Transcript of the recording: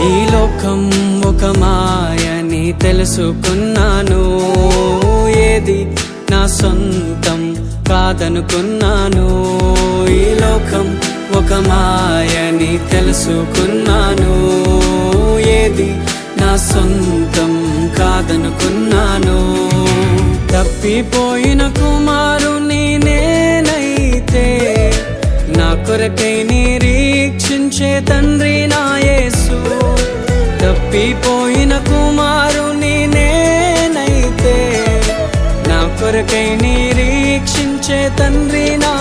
ఈ లోకం ఒక మాయని తెలుసుకున్నాను, ఏది నా సొంతం కాదనుకున్నాను. ఈ లోకం ఒక మాయని తెలుసుకున్నాను, ఏది నా సొంతం కాదనుకున్నాను. తప్పిపోయిన కుమారుని నేనైతే, నా కొరకై నిరీక్షించే తండ్రి నా యేసు. తప్పిపోయిన కుమారుని నేనైతే, నా కొరకై నిరీక్షించే తండ్రి నా